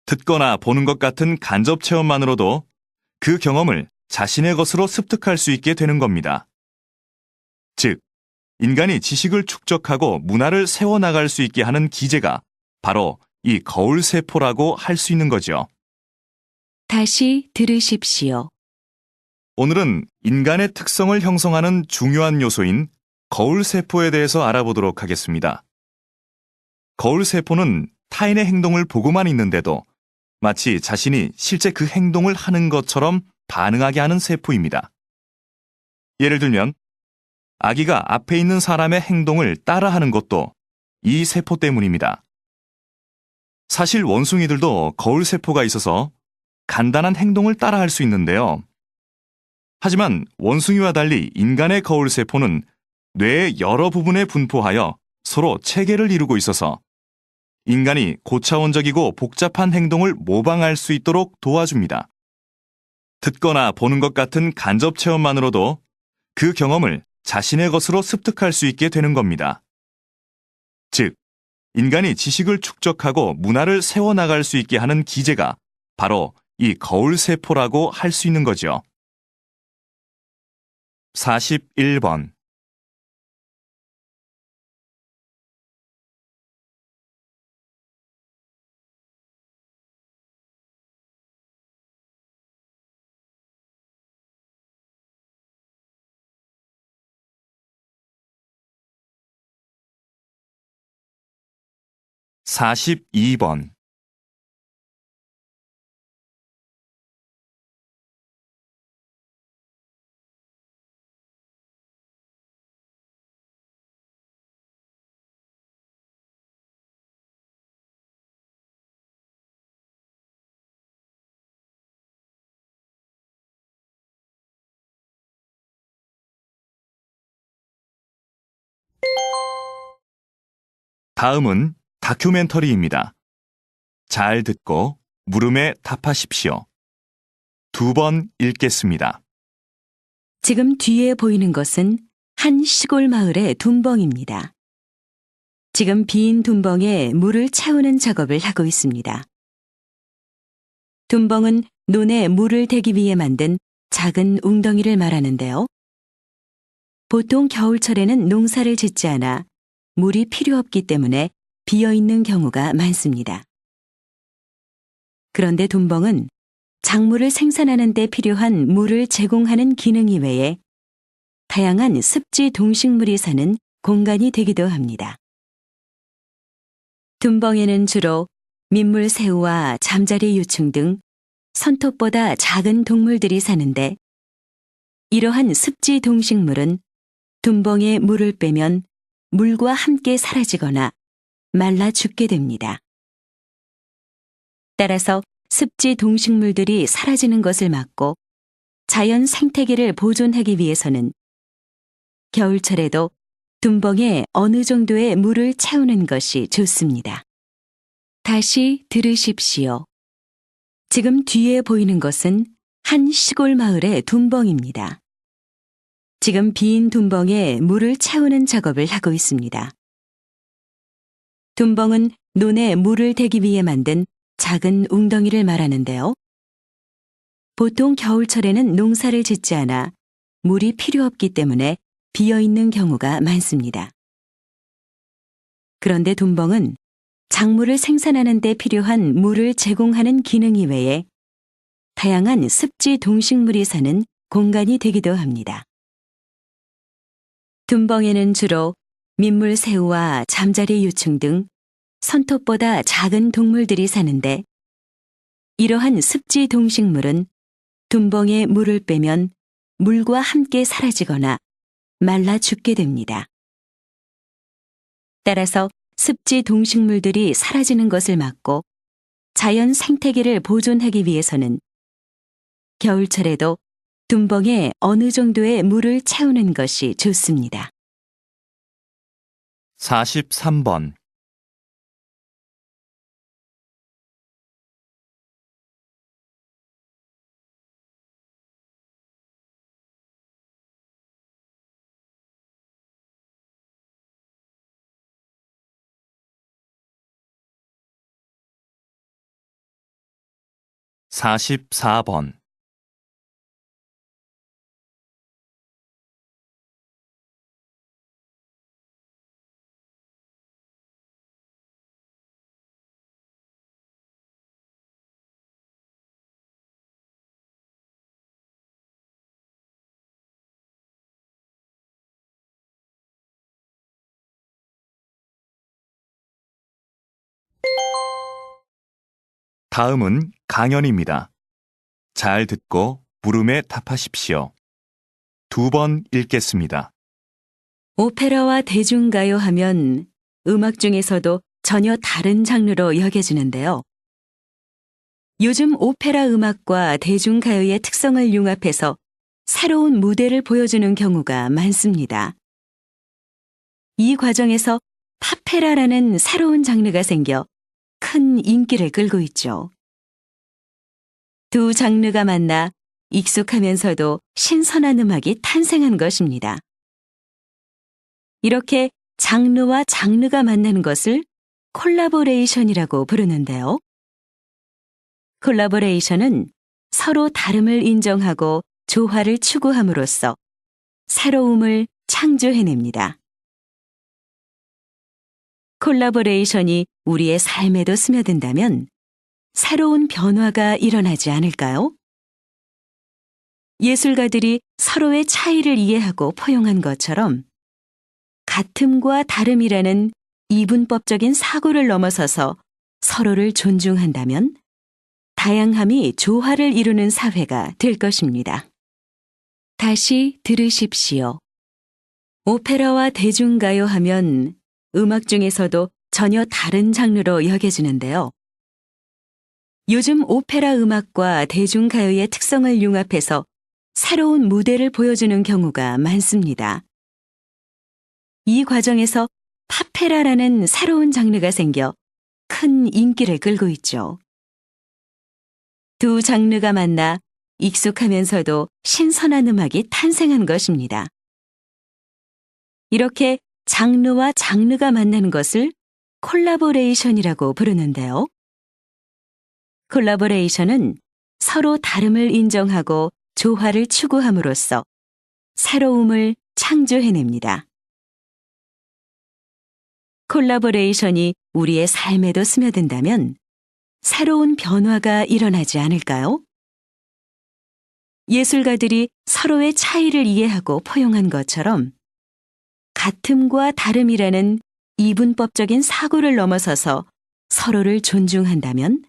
듣거나 보는 것 같은 간접 체험만으로도 그 경험을 자신의 것으로 습득할 수 있게 되는 겁니다. 즉, 인간이 지식을 축적하고 문화를 세워나갈 수 있게 하는 기제가 바로 이 거울 세포라고 할 수 있는 거죠. 다시 들으십시오. 오늘은 인간의 특성을 형성하는 중요한 요소인 거울 세포에 대해서 알아보도록 하겠습니다. 거울 세포는 타인의 행동을 보고만 있는데도 마치 자신이 실제 그 행동을 하는 것처럼 반응하게 하는 세포입니다. 예를 들면 아기가 앞에 있는 사람의 행동을 따라하는 것도 이 세포 때문입니다. 사실 원숭이들도 거울 세포가 있어서 간단한 행동을 따라할 수 있는데요. 하지만 원숭이와 달리 인간의 거울 세포는 뇌의 여러 부분에 분포하여 서로 체계를 이루고 있어서 인간이 고차원적이고 복잡한 행동을 모방할 수 있도록 도와줍니다. 듣거나 보는 것 같은 간접 체험만으로도 그 경험을 자신의 것으로 습득할 수 있게 되는 겁니다. 즉, 인간이 지식을 축적하고 문화를 세워나갈 수 있게 하는 기제가 바로 이 거울 세포라고 할 수 있는 거죠. 41번. (42번) 다음은 다큐멘터리입니다. 잘 듣고 물음에 답하십시오. 2번 읽겠습니다. 지금 뒤에 보이는 것은 한 시골 마을의 둔벙입니다. 지금 빈 둔벙에 물을 채우는 작업을 하고 있습니다. 둔벙은 논에 물을 대기 위해 만든 작은 웅덩이를 말하는데요. 보통 겨울철에는 농사를 짓지 않아 물이 필요 없기 때문에 비어 있는 경우가 많습니다. 그런데 둔벙은 작물을 생산하는 데 필요한 물을 제공하는 기능 이외에 다양한 습지 동식물이 사는 공간이 되기도 합니다. 둔벙에는 주로 민물새우와 잠자리 유충 등 손톱보다 작은 동물들이 사는데 이러한 습지 동식물은 둔벙에 물을 빼면 물과 함께 사라지거나 말라 죽게 됩니다. 따라서 습지 동식물들이 사라지는 것을 막고 자연 생태계를 보존하기 위해서는 겨울철에도 둔벙에 어느 정도의 물을 채우는 것이 좋습니다. 다시 들으십시오. 지금 뒤에 보이는 것은 한 시골 마을의 둔벙입니다. 지금 빈 둔벙에 물을 채우는 작업을 하고 있습니다. 둔벙은 논에 물을 대기 위해 만든 작은 웅덩이를 말하는데요. 보통 겨울철에는 농사를 짓지 않아 물이 필요 없기 때문에 비어 있는 경우가 많습니다. 그런데 둔벙은 작물을 생산하는 데 필요한 물을 제공하는 기능 이외에 다양한 습지 동식물이 사는 공간이 되기도 합니다. 둔벙에는 주로 민물새우와 잠자리 유충 등 손톱보다 작은 동물들이 사는데 이러한 습지 동식물은 둔벙에 물을 빼면 물과 함께 사라지거나 말라 죽게 됩니다. 따라서 습지 동식물들이 사라지는 것을 막고 자연 생태계를 보존하기 위해서는 겨울철에도 둔벙에 어느 정도의 물을 채우는 것이 좋습니다. 43번. 44번. '다음은 강연입니다. 잘 듣고 물음에 답하십시오. 2번 읽겠습니다. 오페라와 대중가요 하면 음악 중에서도 전혀 다른 장르로 여겨지는데요. 요즘 오페라 음악과 대중가요의 특성을 융합해서 새로운 무대를 보여주는 경우가 많습니다. 이 과정에서 파페라라는 새로운 장르가 생겨 큰 인기를 끌고 있죠. 두 장르가 만나 익숙하면서도 신선한 음악이 탄생한 것입니다. 이렇게 장르와 장르가 만나는 것을 콜라보레이션이라고 부르는데요. 콜라보레이션은 서로 다름을 인정하고 조화를 추구함으로써 새로움을 창조해냅니다. 콜라보레이션이 우리의 삶에도 스며든다면 새로운 변화가 일어나지 않을까요? 예술가들이 서로의 차이를 이해하고 포용한 것처럼 같음과 다름이라는 이분법적인 사고를 넘어서서 서로를 존중한다면 다양함이 조화를 이루는 사회가 될 것입니다. 다시 들으십시오. 오페라와 대중가요 하면 음악 중에서도 전혀 다른 장르로 여겨지는데요. 요즘 오페라 음악과 대중가요의 특성을 융합해서 새로운 무대를 보여주는 경우가 많습니다. 이 과정에서 파페라라는 새로운 장르가 생겨 큰 인기를 끌고 있죠. 두 장르가 만나 익숙하면서도 신선한 음악이 탄생한 것입니다. 이렇게 장르와 장르가 만나는 것을 콜라보레이션이라고 부르는데요. 콜라보레이션은 서로 다름을 인정하고 조화를 추구함으로써 새로움을 창조해냅니다. 콜라보레이션이 우리의 삶에도 스며든다면 새로운 변화가 일어나지 않을까요? 예술가들이 서로의 차이를 이해하고 포용한 것처럼 같음과 다름이라는 이분법적인 사고를 넘어서서 서로를 존중한다면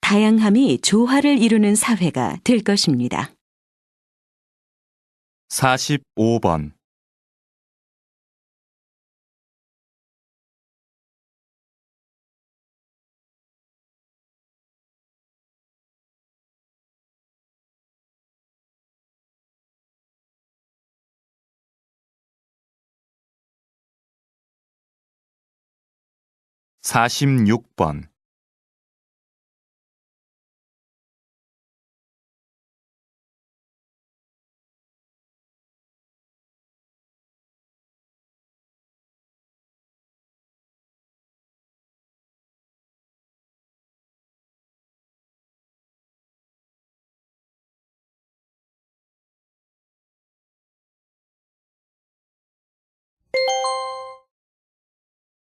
다양함이 조화를 이루는 사회가 될 것입니다. 45번. 46번.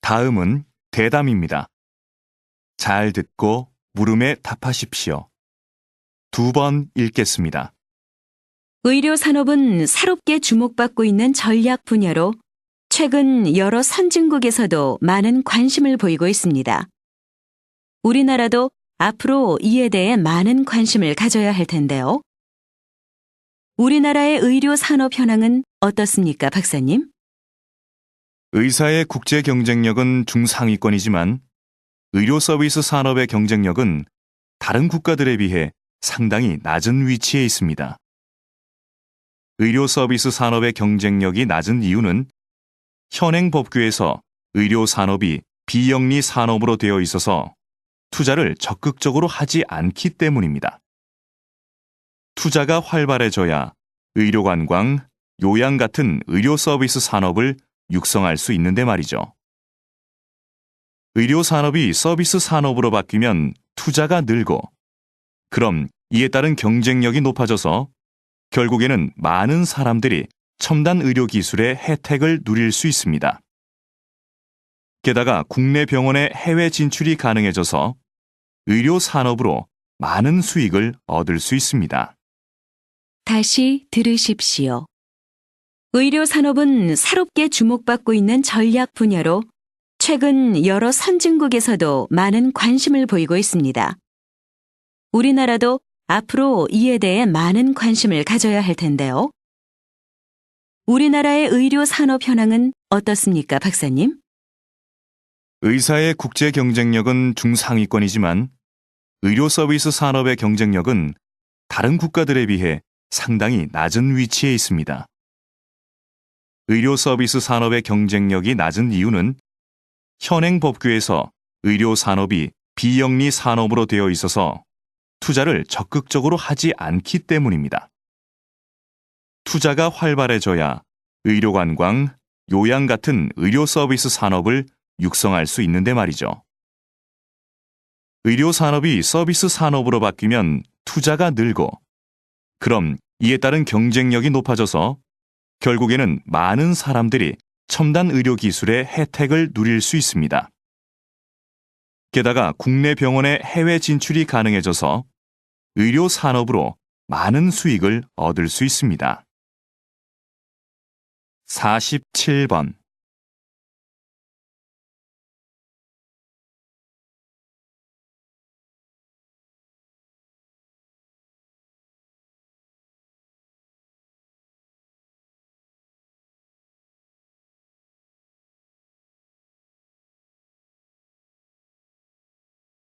'다음은 대담입니다. 잘 듣고 물음에 답하십시오. 2번 읽겠습니다. 의료 산업은 새롭게 주목받고 있는 전략 분야로 최근 여러 선진국에서도 많은 관심을 보이고 있습니다. 우리나라도 앞으로 이에 대해 많은 관심을 가져야 할 텐데요. 우리나라의 의료 산업 현황은 어떻습니까, 박사님? 의사의 국제 경쟁력은 중상위권이지만 의료 서비스 산업의 경쟁력은 다른 국가들에 비해 상당히 낮은 위치에 있습니다. 의료 서비스 산업의 경쟁력이 낮은 이유는 현행 법규에서 의료 산업이 비영리 산업으로 되어 있어서 투자를 적극적으로 하지 않기 때문입니다. 투자가 활발해져야 의료관광, 요양 같은 의료 서비스 산업을 육성할 수 있는데 말이죠. 의료 산업이 서비스 산업으로 바뀌면 투자가 늘고, 그럼 이에 따른 경쟁력이 높아져서 결국에는 많은 사람들이 첨단 의료 기술의 혜택을 누릴 수 있습니다. 게다가 국내 병원의 해외 진출이 가능해져서 의료 산업으로 많은 수익을 얻을 수 있습니다. 다시 들으십시오. 의료 산업은 새롭게 주목받고 있는 전략 분야로 최근 여러 선진국에서도 많은 관심을 보이고 있습니다. 우리나라도 앞으로 이에 대해 많은 관심을 가져야 할 텐데요. 우리나라의 의료 산업 현황은 어떻습니까, 박사님? 의사의 국제 경쟁력은 중상위권이지만 의료 서비스 산업의 경쟁력은 다른 국가들에 비해 상당히 낮은 위치에 있습니다. 의료 서비스 산업의 경쟁력이 낮은 이유는 현행 법규에서 의료 산업이 비영리 산업으로 되어 있어서 투자를 적극적으로 하지 않기 때문입니다. 투자가 활발해져야 의료관광, 요양 같은 의료 서비스 산업을 육성할 수 있는데 말이죠. 의료 산업이 서비스 산업으로 바뀌면 투자가 늘고, 그럼 이에 따른 경쟁력이 높아져서 결국에는 많은 사람들이 첨단 의료 기술의 혜택을 누릴 수 있습니다. 게다가 국내 병원의 해외 진출이 가능해져서 의료 산업으로 많은 수익을 얻을 수 있습니다. 47번.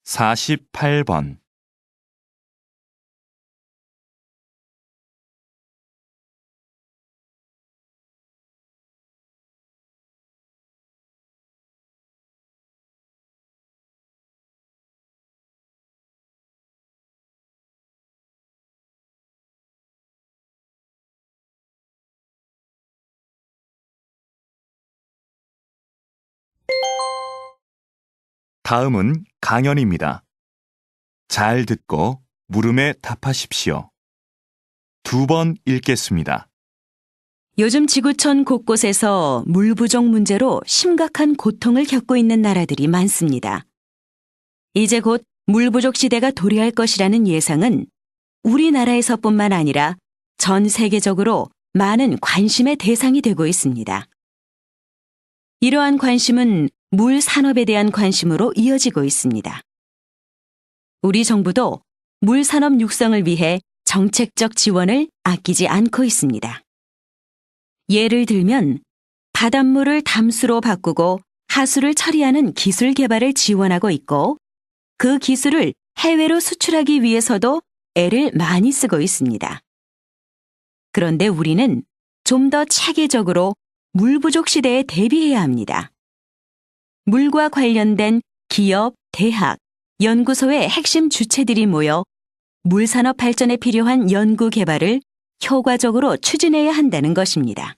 사십팔 번. 다음은 강연입니다. 잘 듣고 물음에 답하십시오. 2번 읽겠습니다. 요즘 지구촌 곳곳에서 물 부족 문제로 심각한 고통을 겪고 있는 나라들이 많습니다. 이제 곧 물 부족 시대가 도래할 것이라는 예상은 우리나라에서뿐만 아니라 전 세계적으로 많은 관심의 대상이 되고 있습니다. 이러한 관심은 물 산업에 대한 관심으로 이어지고 있습니다. 우리 정부도 물 산업 육성을 위해 정책적 지원을 아끼지 않고 있습니다. 예를 들면 바닷물을 담수로 바꾸고 하수를 처리하는 기술 개발을 지원하고 있고, 그 기술을 해외로 수출하기 위해서도 애를 많이 쓰고 있습니다. 그런데 우리는 좀 더 체계적으로 물 부족 시대에 대비해야 합니다. 물과 관련된 기업, 대학, 연구소의 핵심 주체들이 모여 물 산업 발전에 필요한 연구 개발을 효과적으로 추진해야 한다는 것입니다.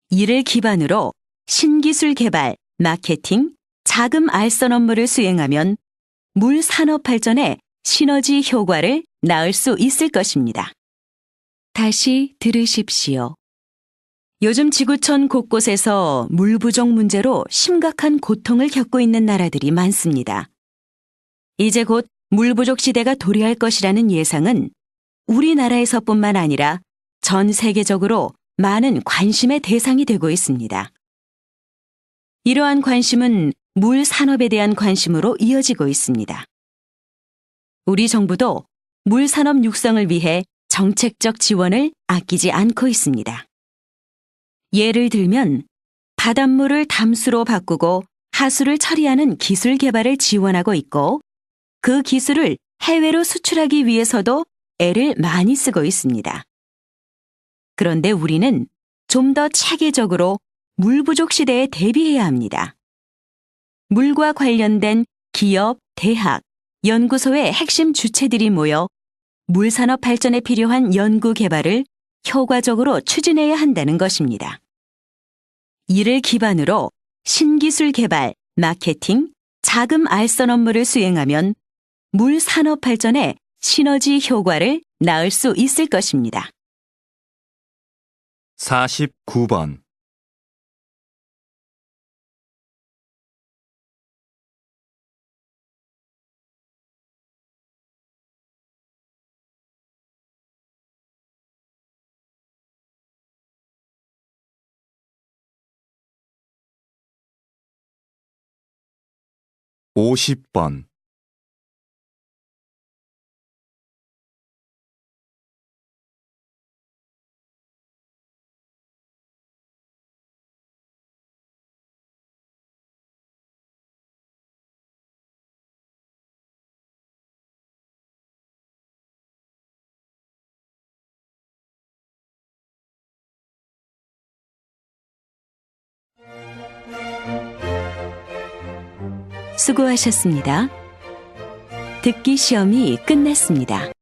이를 기반으로 신기술 개발, 마케팅, 자금 알선 업무를 수행하면 물 산업 발전에 시너지 효과를 낳을 수 있을 것입니다. 다시 들으십시오. 요즘 지구촌 곳곳에서 물 부족 문제로 심각한 고통을 겪고 있는 나라들이 많습니다. 이제 곧 물 부족 시대가 도래할 것이라는 예상은 우리나라에서뿐만 아니라 전 세계적으로 많은 관심의 대상이 되고 있습니다. 이러한 관심은 물 산업에 대한 관심으로 이어지고 있습니다. 우리 정부도 물 산업 육성을 위해 정책적 지원을 아끼지 않고 있습니다. 예를 들면 바닷물을 담수로 바꾸고 하수를 처리하는 기술 개발을 지원하고 있고, 그 기술을 해외로 수출하기 위해서도 애를 많이 쓰고 있습니다. 그런데 우리는 좀 더 체계적으로 물 부족 시대에 대비해야 합니다. 물과 관련된 기업, 대학, 연구소의 핵심 주체들이 모여 물산업 발전에 필요한 연구 개발을 효과적으로 추진해야 한다는 것입니다. 이를 기반으로 신기술 개발, 마케팅, 자금 알선 업무를 수행하면 물 산업 발전에 시너지 효과를 낳을 수 있을 것입니다. 49번. 오십 번. 수고하셨습니다. 듣기 시험이 끝났습니다.